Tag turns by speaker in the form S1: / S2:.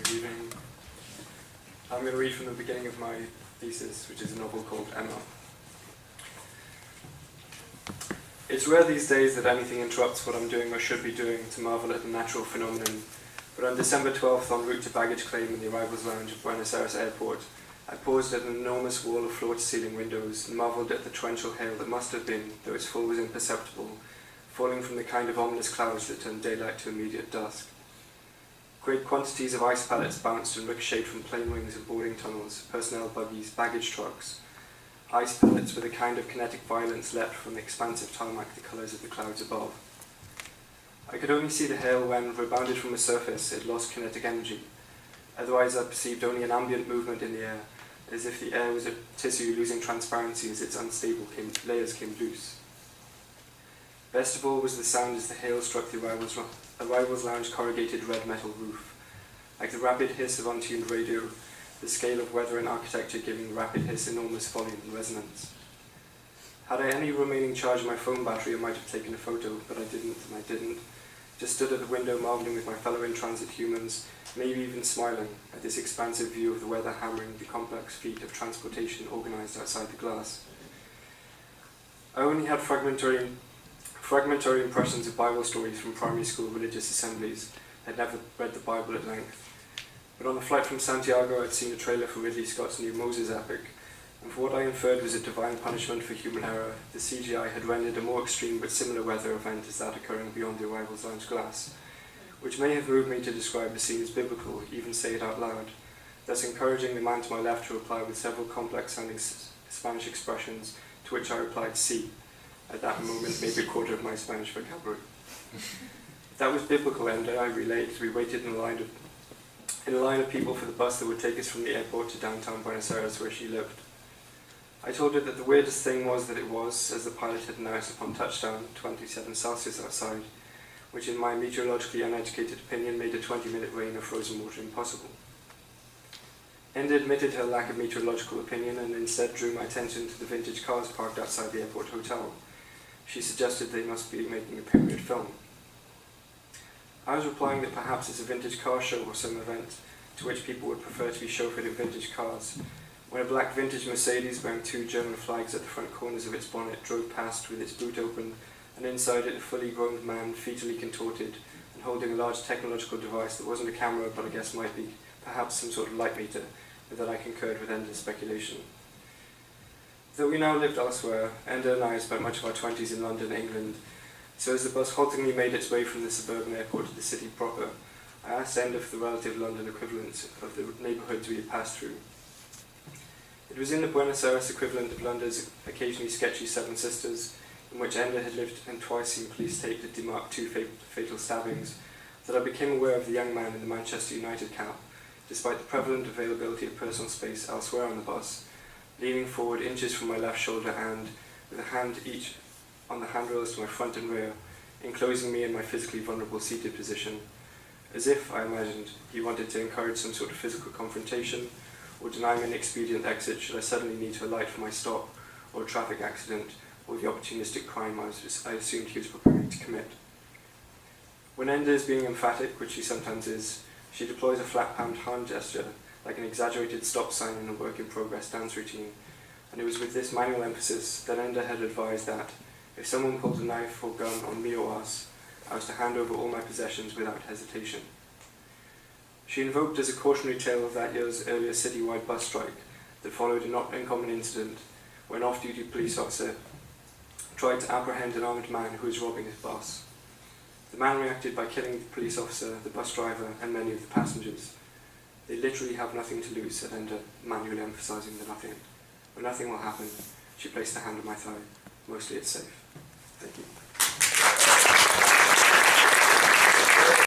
S1: Good evening. I'm going to read from the beginning of my thesis, which is a novel called Emma. It's rare these days that anything interrupts what I'm doing or should be doing to marvel at a natural phenomenon, but on December 12th, en route to baggage claim in the arrivals lounge of Buenos Aires Airport, I paused at an enormous wall of floor-to-ceiling windows and marvelled at the torrential hail that must have been, though its fall was imperceptible, falling from the kind of ominous clouds that turn daylight to immediate dusk. Great quantities of ice pellets bounced and ricocheted from plane wings and boarding tunnels, personnel buggies, baggage trucks. Ice pellets with a kind of kinetic violence leapt from the expansive tarmac the colours of the clouds above. I could only see the hail when, rebounded from the surface, it lost kinetic energy. Otherwise I perceived only an ambient movement in the air, as if the air was a tissue losing transparency as its unstable layers came loose. Best of all was the sound as the hail struck the arrivals lounge corrugated red metal roof. Like the rapid hiss of untuned radio, the scale of weather and architecture giving the rapid hiss enormous volume and resonance. Had I any remaining charge in my phone battery, I might have taken a photo, but I didn't, and I didn't. Just stood at the window marvelling with my fellow in-transit humans, maybe even smiling at this expansive view of the weather hammering the complex feat of transportation organised outside the glass. I only had fragmentary impressions of Bible stories from primary school religious assemblies. I'd never read the Bible at length. But on the flight from Santiago, I'd seen a trailer for Ridley Scott's new Moses epic, and for what I inferred was a divine punishment for human error, the CGI had rendered a more extreme but similar weather event as that occurring beyond the arrivals lounge glass, which may have moved me to describe the scene as biblical, even say it out loud, thus encouraging the man to my left to reply with several complex-sounding Spanish expressions, to which I replied, "Sí." At that moment, maybe a quarter of my Spanish vocabulary. That was biblical, Enda, I relayed, as we waited in a line of people for the bus that would take us from the airport to downtown Buenos Aires, where she lived. I told her that the weirdest thing was that it was, as the pilot had announced upon touchdown, 27 Celsius outside, which in my meteorologically uneducated opinion made a 20-minute rain of frozen water impossible. Enda admitted her lack of meteorological opinion and instead drew my attention to the vintage cars parked outside the airport hotel. She suggested they must be making a period film. I was replying that perhaps it's a vintage car show or some event to which people would prefer to be chauffeured in vintage cars, when a black vintage Mercedes bearing two German flags at the front corners of its bonnet drove past with its boot open, and inside it a fully grown man fetally contorted and holding a large technological device that wasn't a camera but I guess might be perhaps some sort of light meter, with that I concurred with Enda's speculation. Though we now lived elsewhere, Enda and I spent much of our 20s in London, England, so as the bus haltingly made its way from the suburban airport to the city proper, I asked Enda for the relative London equivalents of the neighbourhoods we had passed through. It was in the Buenos Aires equivalent of London's occasionally sketchy Seven Sisters, in which Enda had lived and twice seen police tape to demark two fatal stabbings, that I became aware of the young man in the Manchester United cap, despite the prevalent availability of personal space elsewhere on the bus, leaning forward inches from my left shoulder and, with a hand each on the handrails to my front and rear, enclosing me in my physically vulnerable seated position, as if, I imagined, he wanted to encourage some sort of physical confrontation, or deny me an expedient exit should I suddenly need to alight for my stop, or a traffic accident, or the opportunistic crime I assumed he was preparing to commit. When Enda is being emphatic, which she sometimes is, she deploys a flat-palmed hand gesture, like an exaggerated stop sign in a work-in-progress dance routine, and it was with this manual emphasis that Enda had advised that, if someone pulled a knife or gun on me or us, I was to hand over all my possessions without hesitation. She invoked as a cautionary tale of that year's earlier citywide bus strike that followed a not uncommon incident where an off-duty police officer tried to apprehend an armed man who was robbing his bus. The man reacted by killing the police officer, the bus driver, and many of the passengers. They literally have nothing to lose, said Enda, manually emphasizing the nothing. When nothing will happen, she placed a hand on my thigh. Mostly it's safe.